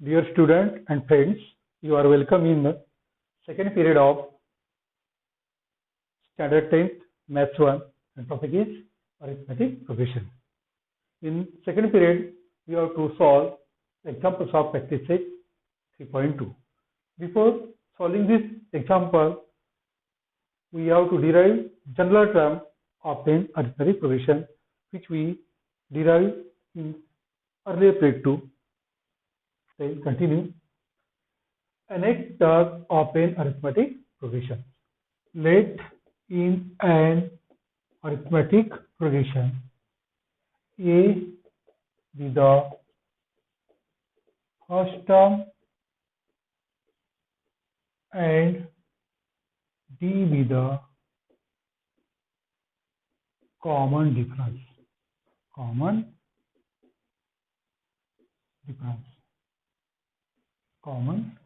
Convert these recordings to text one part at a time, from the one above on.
Dear student and friends, you are welcome in the second period of Standard 10th Maths 1 and topic is Arithmetic Progression. In second period, we have to solve examples of practice set 3.2. Before solving this example, we have to derive general term of an arithmetic progression which we derived in earlier period 2. Then continue. Nth term of an arithmetic progression. Let in an arithmetic progression A be the first term and D be the common difference. Common difference. Common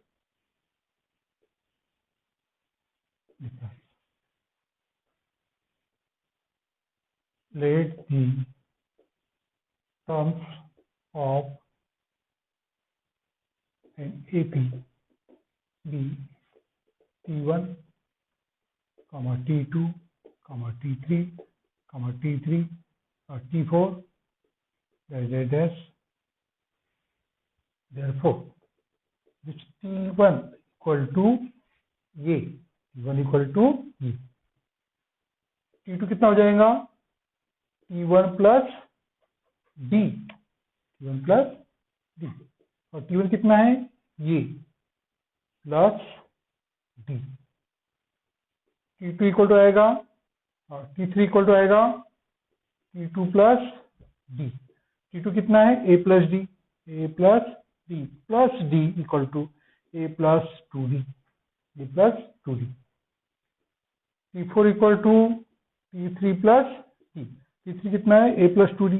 difference. Let the terms of an AP be T1, T2, T3, T3 or T4. Dash. Therefore, this T1 equal to ये, T1 equal to ये. T2 कितना हो जाएगा? T1 plus D. T1 plus D. और T1 कितना है? ये plus D. T2 equal to आएगा और T3 इक्वल टू आएगा T2 प्लस D. T2 कितना है? A plus D. A plus D plus D equal to A plus 2D. D plus 2D. T4 equal to T3 plus D. T3 कितना है? A plus 2D.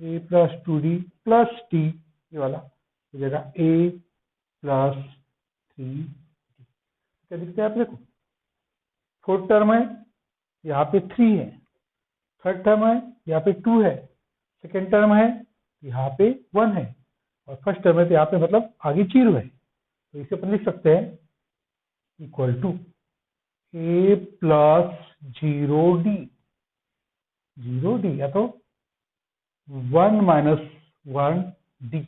A plus 2D plus D. ये वाला हो जाएगा A plus 3D. क्या दिखता है आप देखो? फोर्थ टर्म है, यहाँ पे 3 है. थर्ड टर्म है, यहाँ पे 2 है. सेकेंड टर्म है, यहाँ पे 1 है. और फर्स्ट टर्म है तो यहाँ पे मतलब आगे 0 है. तो इसे अपन लिख सकते हैं equal to A plus 0D. 0D या तो 1 माइनस 1D.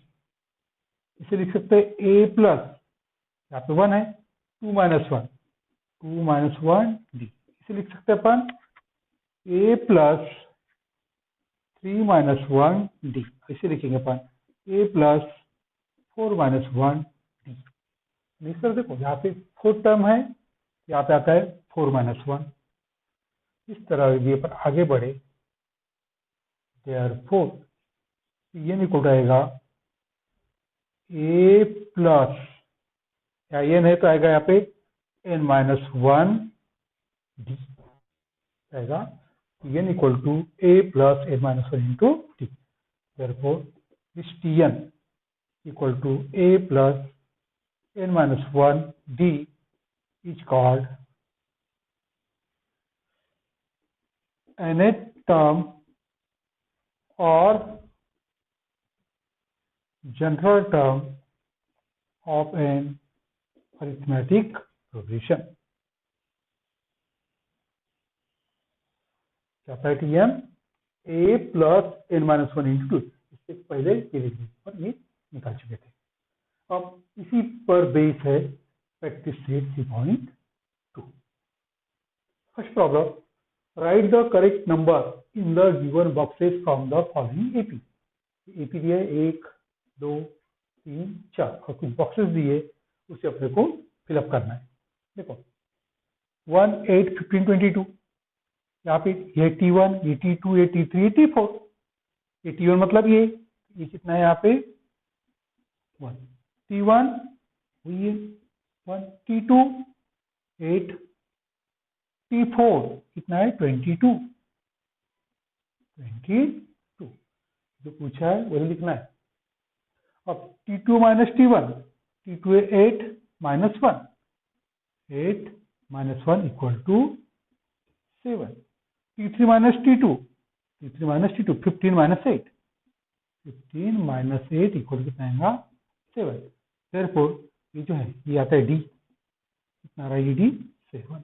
इसे लिख सकते हैं A प्लस, यहाँ पे 1 है, 2 माइनस 1, 2 माइनस 1D. इसे लिख सकते हैं अपन A प्लस 3 माइनस 1D. इसे लिखेंगे अपन A प्लस 4 माइनस 1D. लिख कर देखो, यहाँ पे 4 टर्म है, यहाँ पे आता है 4 माइनस 1. इस तरह ये पर आगे बढ़े. Therefore, ये निकल आएगा A प्लस, या n है तो आएगा यहाँ पे n माइनस 1D आएगा. n equal to A plus n minus 1 into D. Therefore, this Tn equal to A plus n minus 1D is called nth term or general term of an arithmetic progression. क्या था Tn? A plus n minus 1 into 2. इससे पहले पर ये निकाल चुके थे. अब इसी पर बेस है practice set 3.2. First problem, right the correct number in the given boxes from the following AP. AP दिए 1, 2, 3, 4 और कुछ बॉक्सेस दिए, उसे अपने को फिलअप करना है. देखो 1, 8, 15, 22. यहाँ पे ये T1, ये T2, ये T3, ये T4. ये T1 मतलब ये कितना है यहाँ पे 1. T1 ये 1, T2 8, T4 कितना है 22. जो पूछा है वही लिखना है. अब T2 माइनस T1, T2 है 8 minus 1, 8 minus 1 equal to 7. T3 minus T2, T3 minus T2 15 minus 8, 15 minus 8 equal कितना आएगा 7. देयरफॉर ये जो है ये आता है डी, कितना आ रहा है ये डी 7,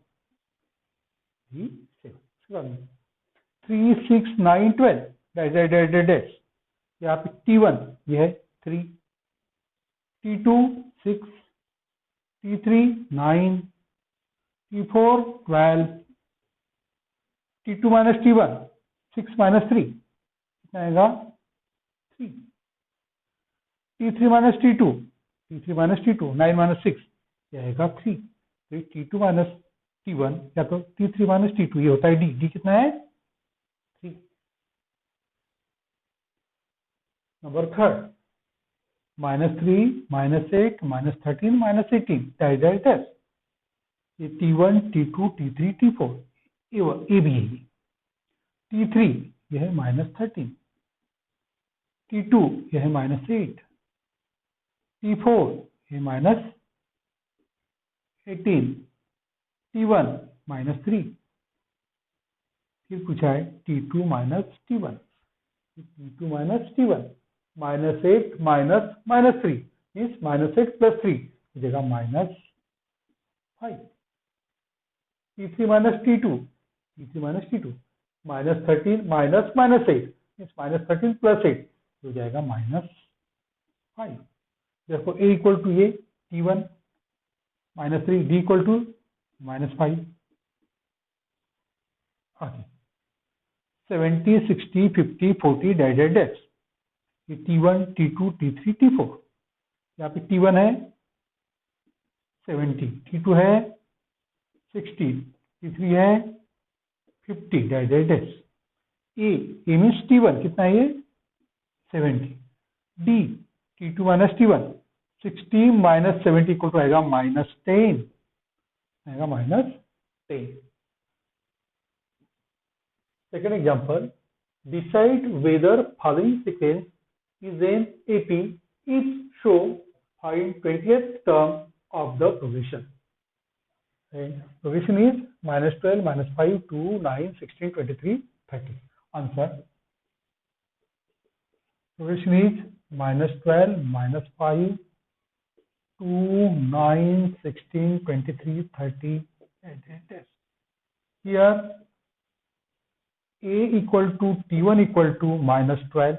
डी 7। 3 6 9 12 डैश, यहाँ पे T1 ये है 3, T2 6, T3 9, T4 12, T2 minus T1 6 minus 3 कितना आएगा 3, T3 minus T2, T3 minus T2 9 minus 6 ये आएगा 3। तो T2 माइनस T1 या तो T3 माइनस T2 ये होता है डी, डी कितना है 3। नंबर थर्ड, -3, -8, -13, -18 डाइड टेस्ट, ये T1 T2 T3 T4 ए भी है। T3 यह है -13, T2 यह है -8, T4 ये -18, T1 -3, फिर पूछा है T2 minus T1, T2 minus T1 -8 minus -3 means -8 + 3 की जगह -5, T3 minus T2, T3 minus T2 -13 minus -8 means -13 + 8 हो जाएगा -5। देखो A इक्वल टू ये T1 -3, D इक्वल टू -5। आगे 70 60 50 40 डैश डैश, ये T1 T2 T3 T4, यहाँ पे T1 है 70, T2 है 60, T3 है 50 dash dash dash. A means T1 कितना है ये 70, d T2 minus T1 60 minus 70 equal to आएगा -10, आएगा -10। Second example, decide whether following sequence is an AP if show find 20th term of the progression. And progression is -12, -5, 2, 9, 16, 23, 30. Answer. Progression is -12, -5, 2, 9, 16, 23, 30. Here A equal to T1 equal to -12,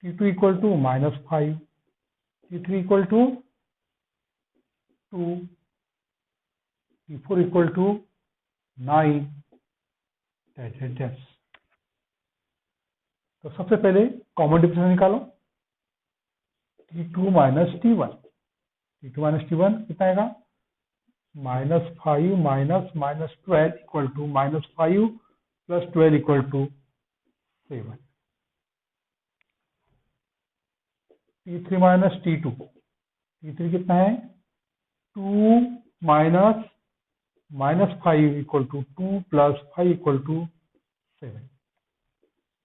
T2 equal to -5, T3 equal to 2, T4 equal to 9, dash। तो सबसे पहले common difference निकालो, T2 minus T1, T2 minus T1 कितना आएगा -5 minus 12 equal to -5 + 12 equal to 7, T3 minus T2, T3 कितना है 2 minus -5 equal to 2 + 5 equal to 7,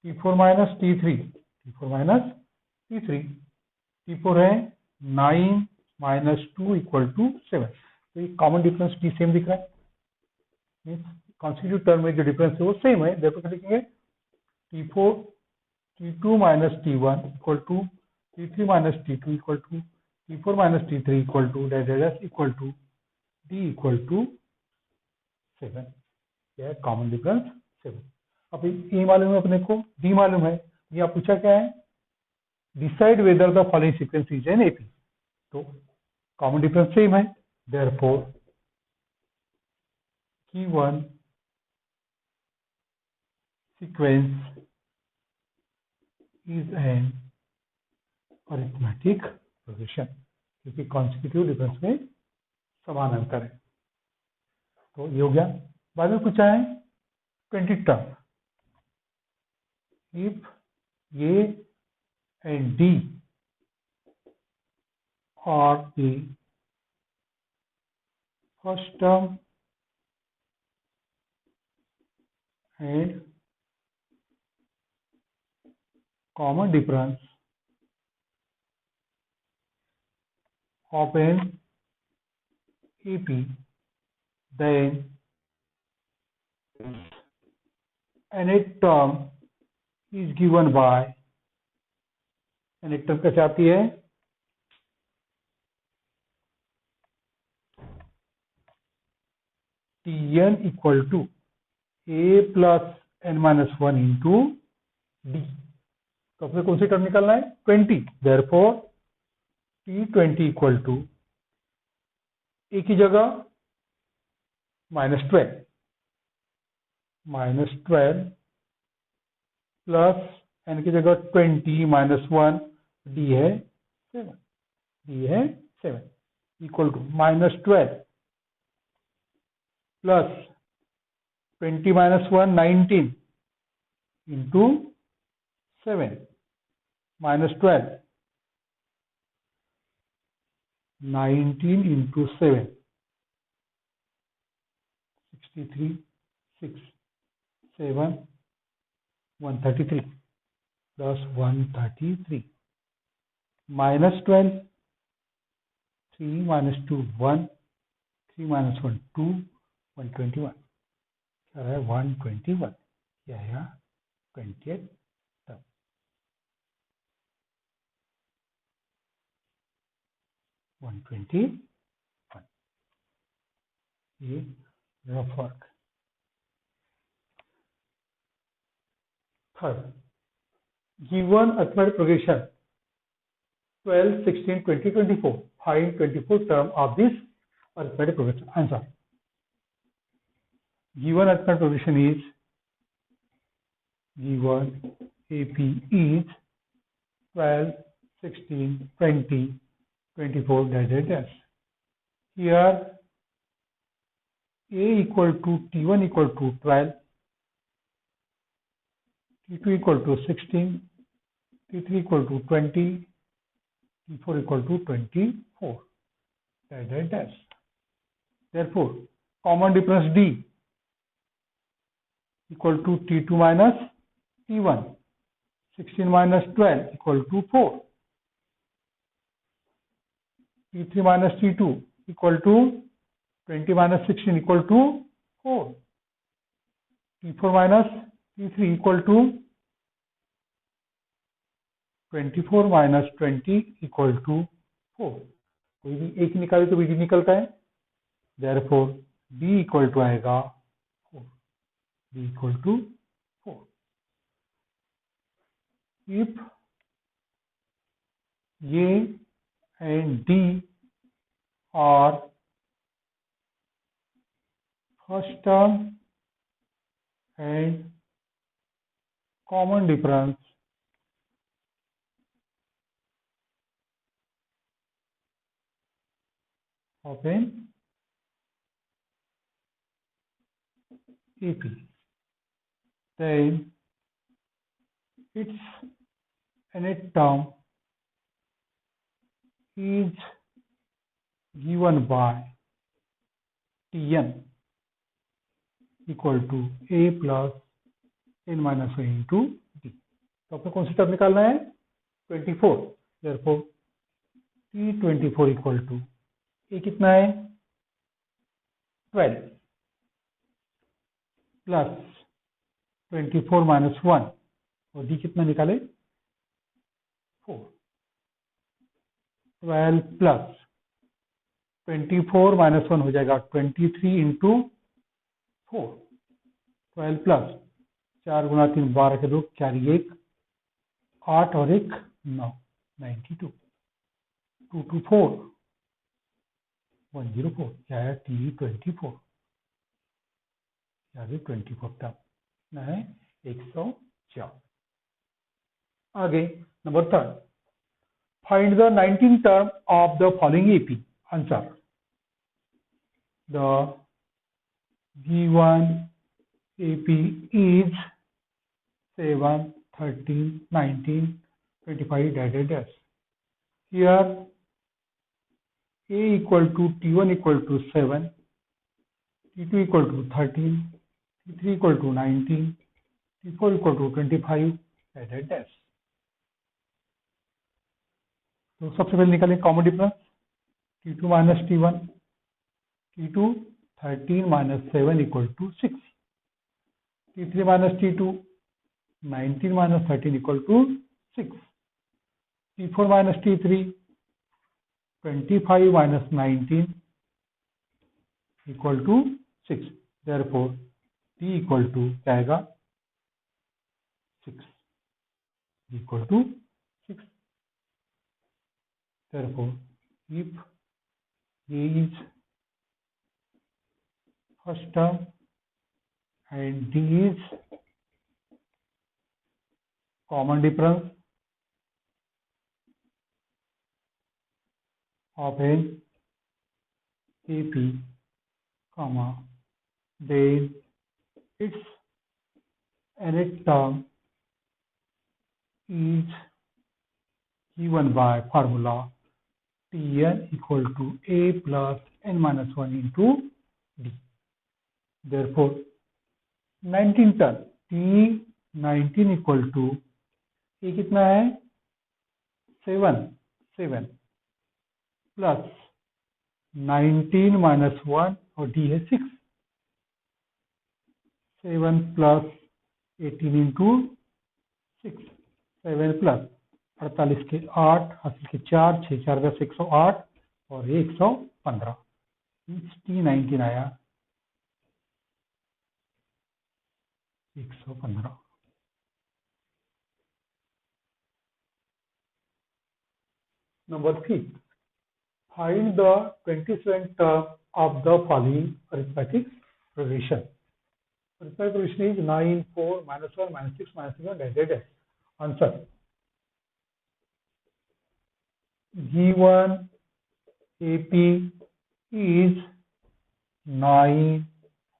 T4 minus T3, T4 minus T3, T4 है 9 minus 2 equal to 7। तो ये common difference भी same दिख रहा है, कॉन्स्टिट्यूटिव टर्म में जो डिफरेंस है वो सेम है। देखो क्या लिखेंगे T2 minus T1 equal to T3 minus T2 equal to T4 minus T3 equal to dash equal to D equal to 7। यह कॉमन डिफरेंस 7। अब ए मालूम है अपने को, डी मालूम है, यहाँ पूछा क्या है decide whether the following sequence is an AP. तो कॉमन डिफरेंस सेम है, therefore Q1 sequence is an arithmetic progression, क्योंकि कॉन्स्टिट्यूटिव डिफरेंस में समान अंतर है। तो ये हो गया। बाद में पूछा है 20 term, if A and D are the first term and common difference of an AP, then nth term is given by, nth term कैसे आती है Tn equal to a plus n minus one into d. तो अपने कौन सी term निकालना है? 20। Therefore T20 equal to a की जगह -12 प्लस n की जगह 20 -1 d है 7 equal to -12 plus 20 -1 19 into 7 -12 19 into 7 63 6 7 133 plus 133 -12 3 -2 1 3 -1 2 121 क्या है 121 क्या है 28 तब 121 ये rough work. Third, given arithmetic progression 12, 16, 20, 24. Find 24 term of this arithmetic progression. Answer. Given arithmetic progression is given AP is 12, 16, 20, 24 dash. Here A equal to T1 equal to 12, T2 equal to 16, T3 equal to 20, T4 equal to 24 dash. Therefore, common difference D equal to T2 minus T1, 16 minus 12 equal to 4, T3 minus T2 equal to 20 minus 16 equal to 4, T4 minus T3 equal to 24 minus 20 equal to 4. कोई भी एक निकाले तो BD निकलता है, therefore D equal to आएगा 4. D equal to 4. If A and D are first term and common difference of an AP, then its nth term is given by Tn equal to A plus n minus 1 into D. तो आपको कौन सी term निकालना है? 24. Therefore T24 equal to A कितना है? 12 plus 24 minus 1 और D कितना निकाले? 4. 12 प्लस 24 माइनस 1 हो जाएगा 23 इंटू 4. 12 प्लस 4 गुना 3 12 के 2 4 1 8 और 1 9 92 2 2 4 104 क्या है? T24 24 टर्म कितना है? 104. आगे number 3, find the 19 term of the following AP. Answer. The given AP is 7, 13, 19, 25 dash. Here A equal to T1 equal to 7, T2 equal to 13, T3 equal to 19, T4 equal to 25 dash. तो सबसे पहले निकालें common difference. T2 minus T1, T2 13 minus 7 equal to 6, T3 minus T2 19 minus 13 equal to 6, T4 minus T3 25 minus 19 equal to 6, therefore t equal to क्या आएगा 6, equal to 6, therefore if a is first term and d is common difference of an AP, comma, then its nth term is given by formula Tn equal to a plus n minus 1 into d. Therefore, 19 term T19 equal to a कितना है 7 plus 19 minus 1 और D है 6, 7 plus 18 into 6, 7 plus 48 के 8 हासिल के 4, 6 4 10 108 और ये 115, T19 आया 115. Number 3. Find the 27th term of the following arithmetic progression. Arithmetic progression is 9, 4, minus 1, minus 6, minus 7, dash. Answer. Given AP is 9,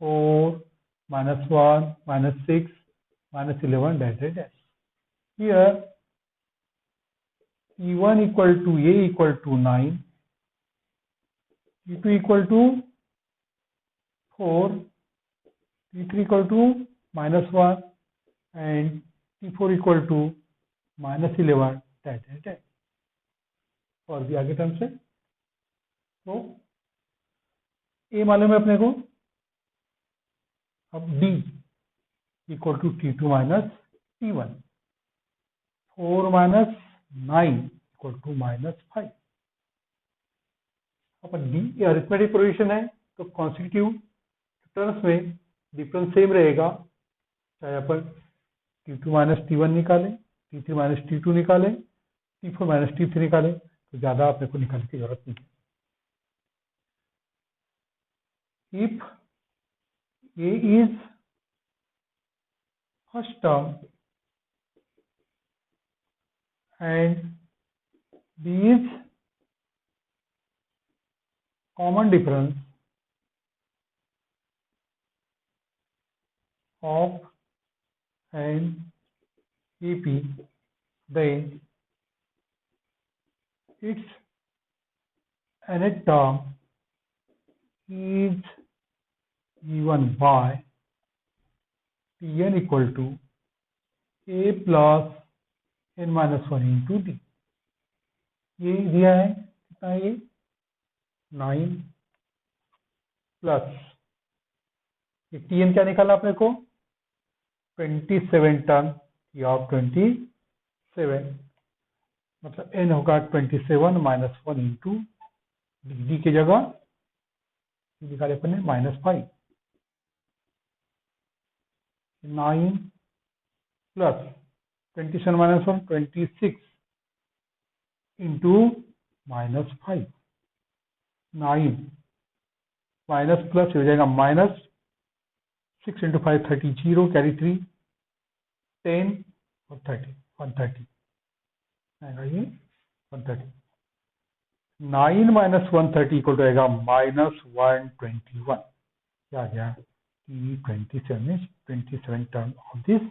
4, minus 1, minus 6, minus 11, dash. Here, T1 equal to A equal to 9, T2 equal to 4, T3 equal to minus 1, and T4 equal to minus 11, dash. और भी आगे term से तो ए मालूम है अपने को, अब d equal to T2 minus T1, 4 minus 9 equal to minus 5. अपन डी अरिथमेटिक प्रोग्रेशन है तो कॉन्सिक्यूटिव टर्म्स में डिफरेंस सेम रहेगा, चाहे अपन T2 माइनस T1 निकालें, T3 माइनस T2 निकालें, T4 माइनस T3 निकालें, तो ज्यादा अपने को निकालने की जरूरत नहीं है. If A is first term and B is common difference of an AP, then its nth term is given by Tn equal to A plus n minus 1 into d. ये दिया है कितना, ये 9 प्लस ये Tn क्या निकाला अपने को 27 टर्म या 27, मतलब n होगा 27 माइनस 1 इंटू डी की जगह निकाले अपन ने minus 5, 9 plus 27 minus 1 26 into minus 5, 9 minus plus हो जाएगा माइनस 6 इंटू 5 30, 0 कैरी 3 10 और 30 130 आएगा, ये 130. 9 माइनस 130 इक्वल टू आएगा माइनस 121. क्या आ गया T27 term of this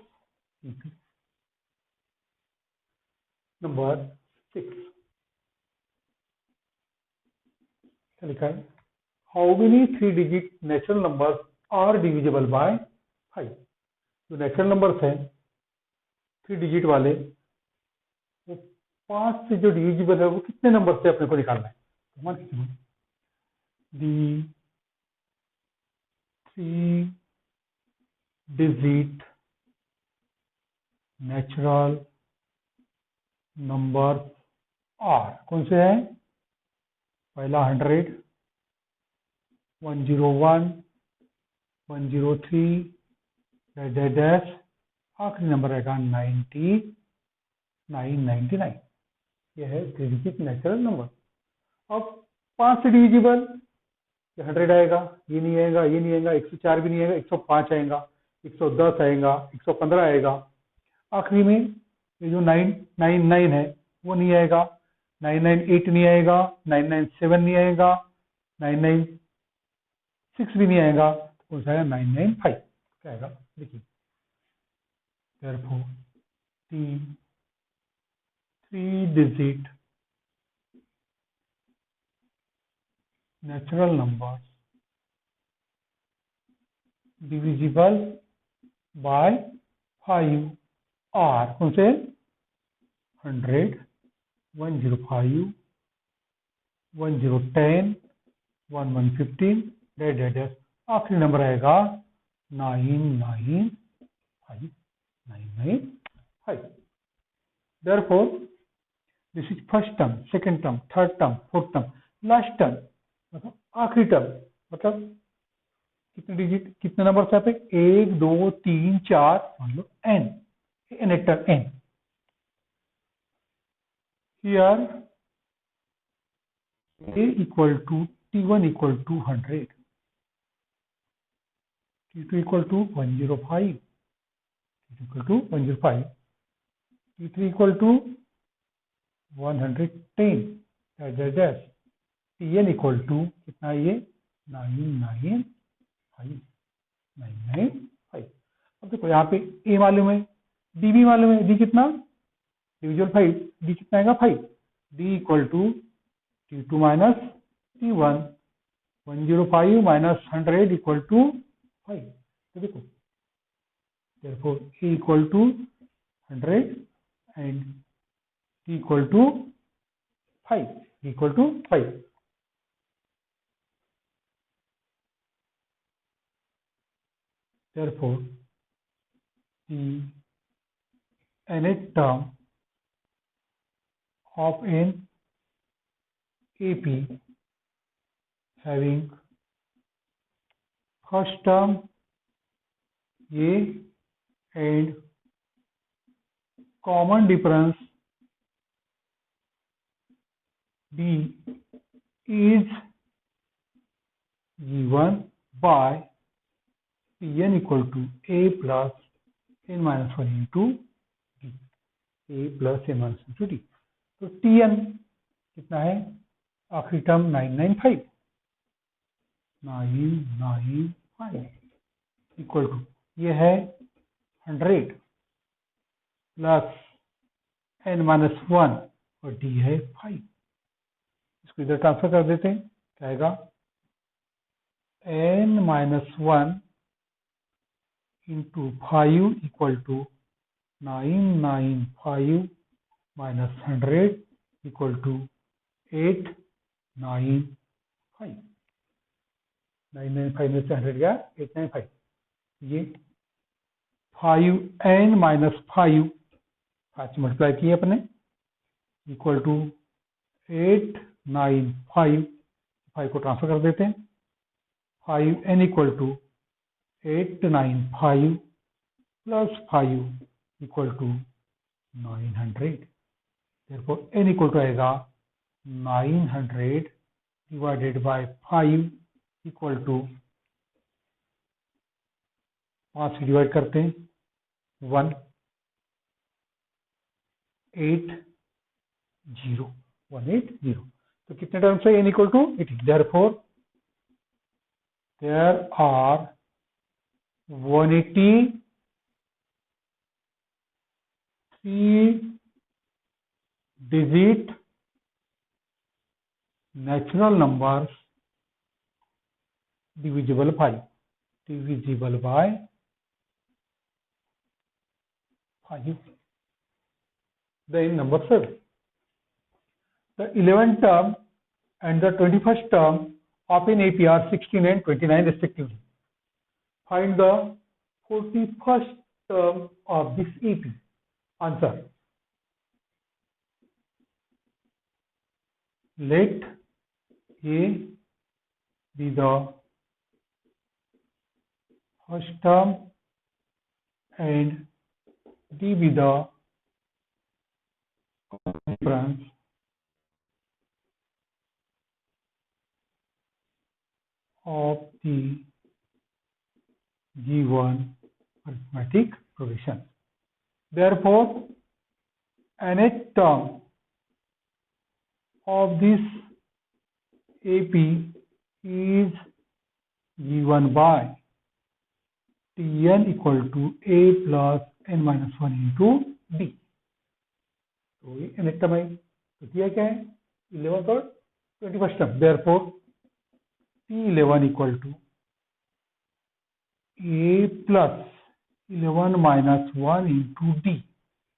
EP. Number 6 क्या लिखा है, how many 3 digit natural numbers are divisible by 5. जो नेचुरल नंबर्स हैं 3 डिजिट वाले, वो 5 से जो डिविजिबल है वो कितने नंबर से अपने को निकालना है. दी 3 डिजिट नेचुरल नंबर आर कौन से हैं, पहला 100, 101, 103 डैश डैश, आखिरी नंबर आएगा 99। यह है 3 डिजिट नेचुरल नंबर। अब 5 से डिविजिबल 100 आएगा, ये नहीं आएगा, ये नहीं आएगा, 104 भी नहीं आएगा, 105 आएगा, 110 आएगा, 115 आएगा। आखिरी में ये जो 999 है वो नहीं आएगा, 998 नहीं आएगा, 997 नहीं आएगा, 996 भी नहीं आएगा, तो कौन सा आएगा? 995 क्या आएगा? देखिए, therefore the 3-digit natural numbers divisible by 5 are कौन से? 100, 105, 1010, 1115 डैश। आखिरी नंबर आएगा 995। Therefore, this is first term, second term, third term, fourth term, last term, मतलब आखिरी टर्म। मतलब कितने डिजिट, कितने नंबर से आप 1 2 3 4 मान लो n, term n। Here a equal to t1 equal to 100, t2 equal to 105, t2 equal to 105, t3 equal to 110 dash, tn equal to कितना? ये 995। अब देखो यहाँ पे a मालूम है, d भी मालूम है, d कितना? डिविजुअल 5, d कितना आएगा? 5। d equal to t2 minus t1, 105 minus 100 equal to 5। तो देखो, therefore a equal to 100 and t equal to 5, equal to 5। Therefore, the nth term of an AP having first term A and common difference D is given by Tn equal to A plus n minus 1 into D, A plus n minus 1 into D। तो Tn कितना है? आखिरी term 995 equal to ये है 100 plus n minus 1 और d है 5। इसको इधर ट्रांसफर कर देते हैं, क्या आएगा? n minus 1 into 5 equal to 995 minus 100 equal to 895। 995 में से 100 गया, 895। ये 5n माइनस 5 से मल्टीप्लाई किए अपने, इक्वल टू 895। 5 को ट्रांसफर कर देते हैं, 5n equal to 895 plus 5 equal to 900। therefore n equal to आएगा 900 डिवाइडेड बाय 5 इक्वल टू 5 से डिवाइड करते हैं 180। तो कितने टर्म्स है? n equal to 80। therefore there are 180 3-digit natural numbers divisible by 5. Then number 7. The 11th term and the 21st term of an AP are 16 and 29 respectively. Find the 41st term of this AP. Answer. Let A be the first term and D be the difference of the given arithmetic progression. Therefore, nth term of this AP is given by Tn equal to A plus n minus 1 into D. तो ये nth term है, तो दिया क्या है 11th और 21st term. Therefore, T11 equal to A plus 11 minus 1 into D.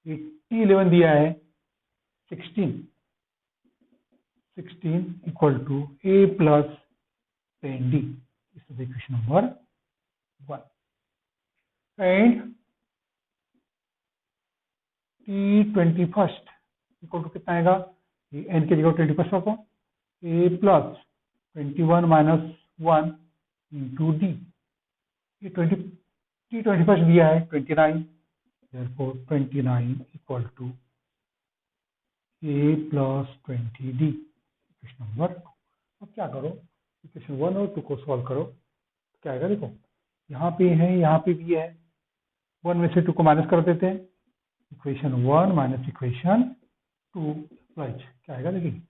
ये T11 दिया है 16. 16 equal to A plus 10D. This is equation number 1. And T21st equal to कितना आएगा, ये n की जगह 21st रखो, A plus 21 minus 1 into D. ये T21st दिया है 29. Therefore 29 equal to A plus 20D. Equation number 2. अब क्या करो, इक्वेशन 1 और 2 को सॉल्व करो. क्या आएगा देखो, यहाँ पे है, यहाँ पे भी है. 1 में से 2 को माइनस कर देते हैं. इक्वेशन 1 माइनस इक्वेशन 2 प्लस क्या आएगा देखिए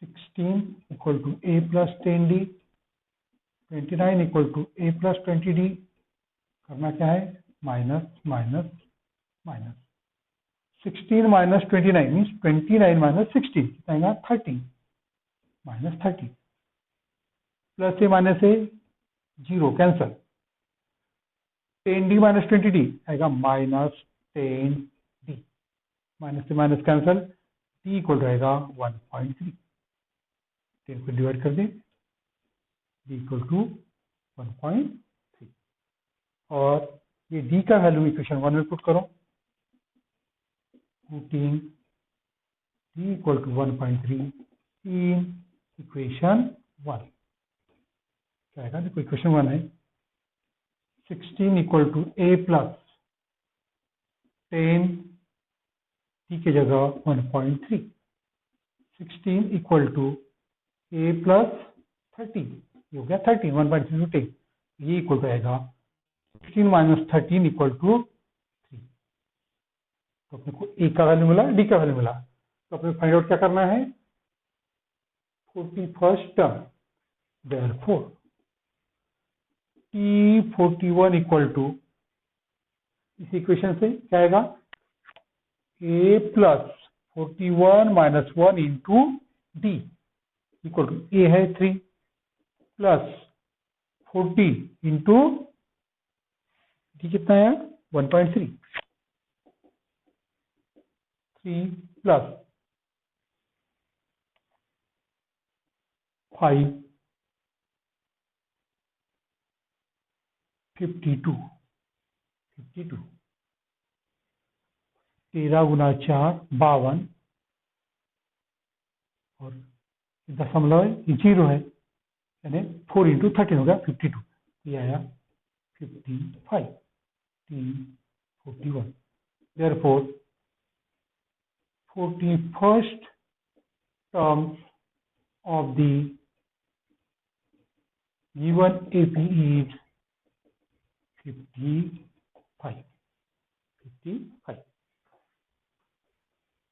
16 equal to A plus 10D. 29 equal to A plus 20D. करना क्या है, minus minus minus. 16 minus 29 means 29 minus 16 कितना आएगा 30 minus 30. Plus a minus a 0 cancel. 10D minus 20D आएगा माइनस 10D. माइनस से minus cancel. D equal to आएगा 1.3. 10 को divide कर दें, D इक्वल टू 1.3. और ये D का वैल्यू इक्वेशन 1 में पुट करो. Putting D equal to 1.3 in equation 1. क्या आएगा देखो, इक्वेशन 1 है 16 equal to A plus 10 D की जगह 1.3. 16 इक्वल टू A प्लस 30. ये हो गया 13. 1.3 टू 10. ये इक्वल टू आएगा 16 माइनस 13 इक्वल टू 3. तो अपने को A का वैल्यू मिला, D का वैल्यू मिला. तो अपने फाइंड आउट क्या करना है, 41st term. Therefore, T41 equal to इस इक्वेशन से क्या आएगा, A plus 41 minus 1 into D equal to A है 3 प्लस 40 इंटू D कितना है 1.3. 3 प्लस 5 52. 13 गुना 4 52 और दशमलव है 0 है, यानी 4 इंटू 13 हो गया 52. ये आया 55. T41. Therefore, 41st term of the given AP is 55.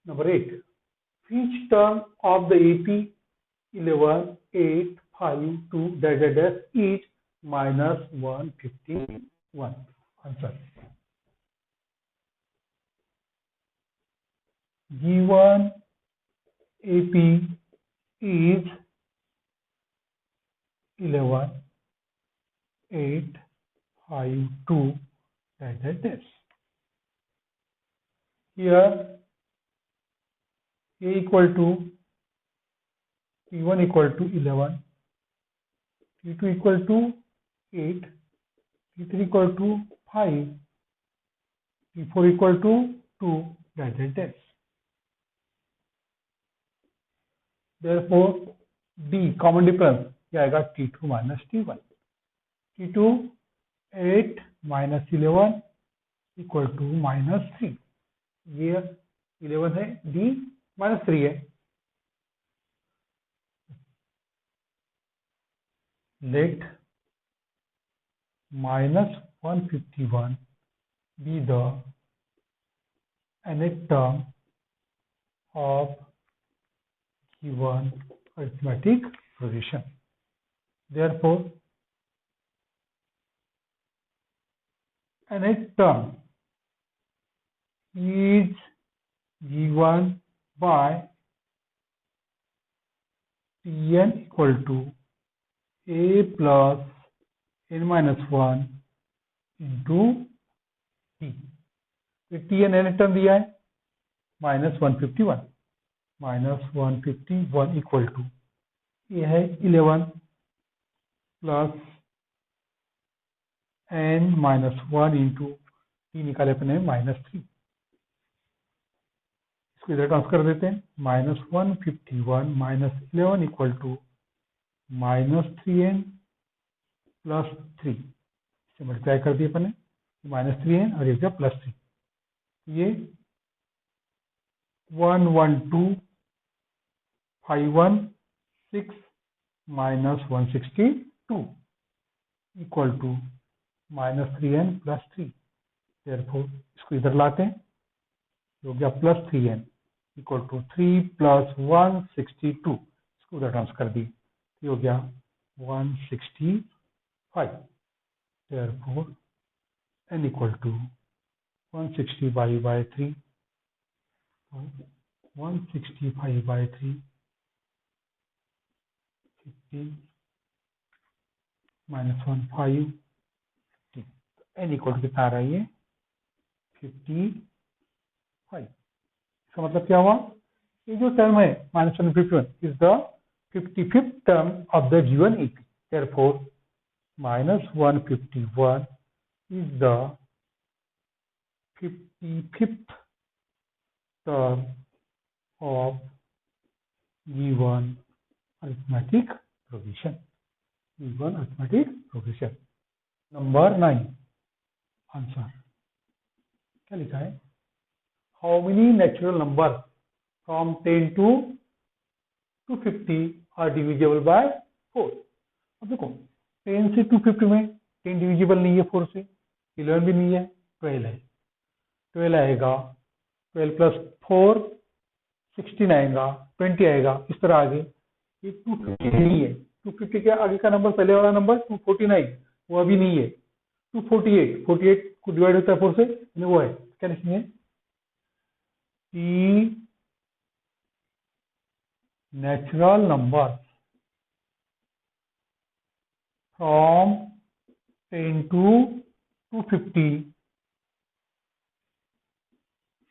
Number 8. Which term of the AP 11, 8, 5, 2 dash is minus 151? Answer. Given AP is 11, 8, 5, 2 dash. Here A equal to T1 equal to 11, T2 equal to 8, T3 equal to 5, T4 equal to 2 dash. Therefore, D common difference क्या आएगा T2 minus T1. T2 8 minus 11 equal to -3. ये 11 है, D -3 है. Let -151 be the nth term of given arithmetic progression. Therefore, nth term is given by Tn equal to a plus n minus 1 into t. Tn nth term दिया है -151. -151 equal to ये है 11 plus n minus 1 into T निकाले अपने -3. इसको इधर transfer कर देते हैं. -151 minus 11 equal to -3n plus 3 से मल्टीप्लाई कर दिए अपने -3n और एक +3. ये 112,516 minus 162 equal to -3n plus 3. Therefore इसको इधर लाते हैं, हो गया +3n इक्वल टू 3 प्लस 162. इसको उधर ट्रांसफर कर दिए, ये हो गया 165. Therefore n equal to 165/3. 165/3 15 -1 5. n equal to कितना आ रहा है ये 55. इसका मतलब क्या हुआ, ये जो टर्म है -151 is the 55th term of the given AP. Therefore -151 is the 55th term of given arithmetic progression. Given arithmetic progression. Number 9. Answer. क्या लिखा है? How many natural numbers from 10 to 250 are divisible by 4? अब देखो 10 से 250 में 10 divisible नहीं है 4 से, 11 भी नहीं है, 12 है. 12 आएगा, 12 प्लस 4 16 आएगा, 20 आएगा, इस तरह आगे. ये 250 नहीं है. 250 के आगे का नंबर, पहले वाला नंबर 249 वो अभी नहीं है. 248 को डिवाइड होता है 4 से, वो है. क्या लिखेंगे? Natural number from 10 to 250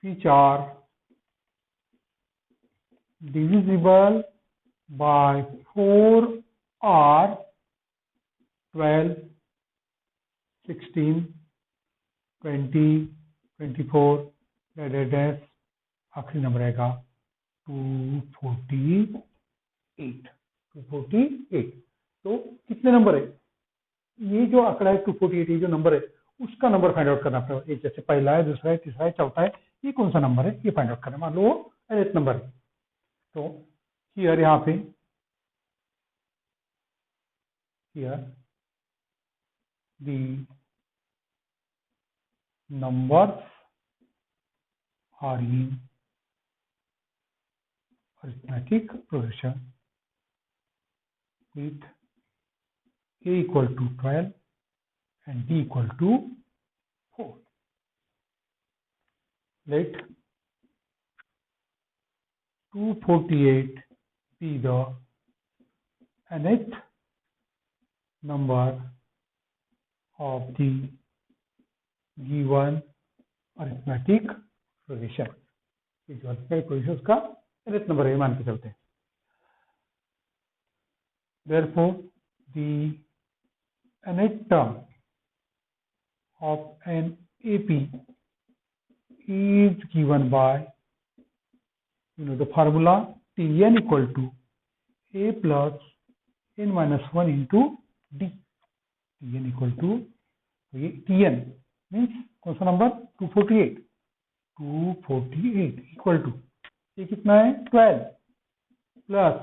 which are divisible by 4 are 12, 16, 20, 24, आखिरी नंबर आएगा 248. तो कितने नंबर है? ये जो आंकड़ा है 248, ये जो नंबर है उसका नंबर फाइंड आउट करना पड़ेगा. एक जैसे पहला है, दूसरा है, तीसरा है, चौथा है, ये कौन सा नंबर है ये फाइंड आउट करना. मान लो वो nth नंबर है, तो हियर यहाँ पे here the numbers are in arithmetic progression with a equal to 12 and d equal to 4. Let 248 be the nth number of the given arithmetic progression. इस arithmetic progression का nth number है, मान के चलते हैं. Therefore, the nth term of an AP is given by, the formula Tn equal to a plus n minus 1 into d. Tn equal to, तो ये Tn means कौन सा नंबर, 248 इक्वल टू, ये कितना है 12 प्लस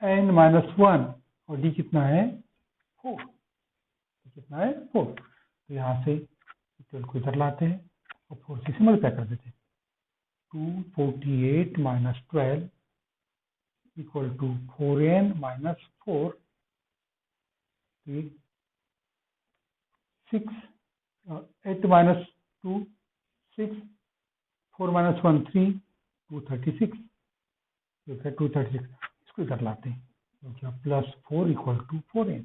n माइनस 1 और d कितना है 4, कितना है 4। तो यहाँ से 12 को इधर लाते हैं और 4 से मल्टीप्लाई कर देते हैं। 248 minus 12 equal to 4n minus 4, 6, 8 minus 2 6, 4 minus 1 3, 236, 236, इसको इधर लाते हैं तो क्या plus 4 equal to 4n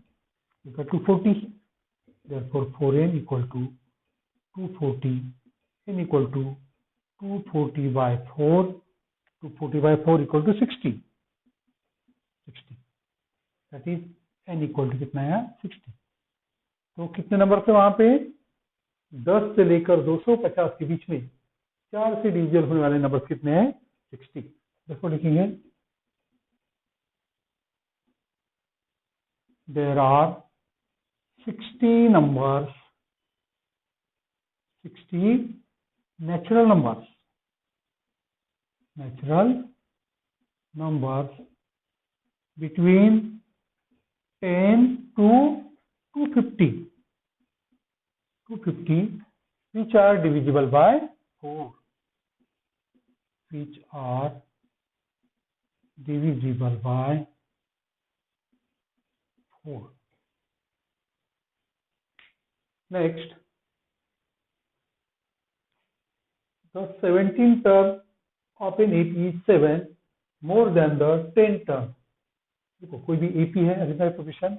equal to 40, therefore 4n equal to 240, n equal to 240 by 4, 240 by 4 equal to 60, that is n equal to कितना है 60। तो कितने नंबर थे वहां पे, 10 से लेकर 250 के बीच में 4 से डिविजल होने वाले नंबर कितने हैं 60। देखो लिखेंगे, there are 60 numbers, 60 natural numbers between 10 to 250 which are divisible by 4, which are divisible by 4. Next, the 17th term of an AP is 7 more than the 10th term. देखो कोई भी AP है अरिथमेटिक प्रोग्रेशन,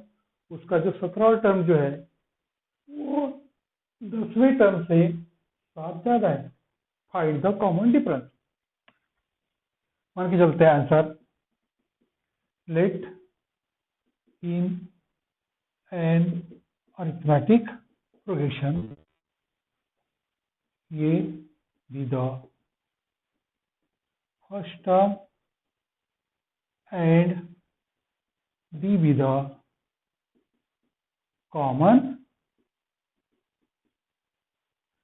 उसका जो 17वां term जो है वो 10वें टर्म से 7 ज्यादा है। Find the common difference. मान के चलते हैं answer, let in an arithmetic progression ये be the first term and B be the common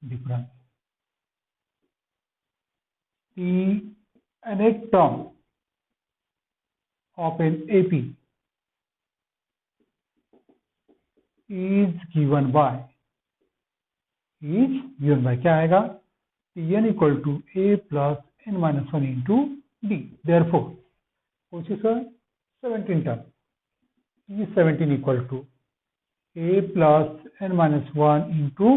difference. The nth term of an AP is given by क्या आएगा, Tn equal to a plus n minus 1 into d. Therefore which is a 17 term, T17 equal to a plus n minus 1 into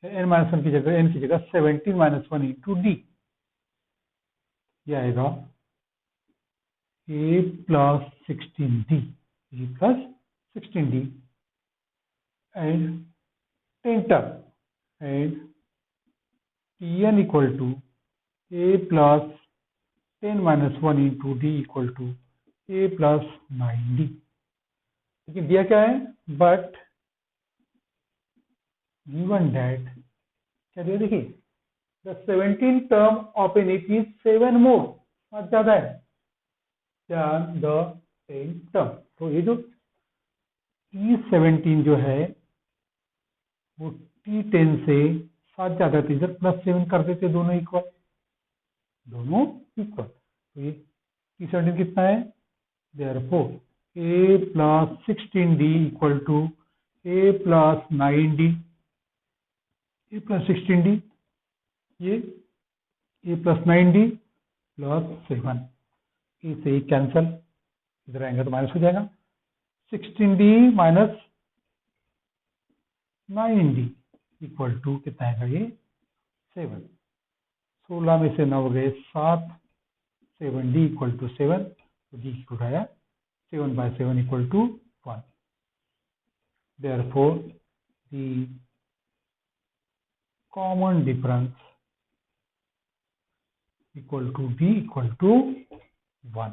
n minus 1 की जगह n की जगह 17 minus 1 into D, ये आएगा a plus 16d, plus 16d and 10 term and Tn equal to a plus 10 minus 1 into d equal to a plus 9d। लेकिन दिया क्या है, बट given that क्या दिया, देखिए the 17 term of an AP is 7 more, बहुत ज्यादा है than the 10 term। तो ये जो T17 जो है वो T10 से 7 ज्यादा थे, इधर प्लस 7 कर देते, दोनों इक्वल। तो ये T17 कितना है, therefore a plus 16d equal to a plus 9d, a plus 16d, ये a प्लस 9d प्लस 7, ए से कैंसल, इधर आएंगे तो माइनस हो जाएगा, 16d minus 9d equal to कितना आएगा, ये 7। 16 में से 9 गए 7, 7d इक्वल टू 7, तो d की उठाया 7 by 7 equal to 1। Therefore the common difference equal to d equal to 1।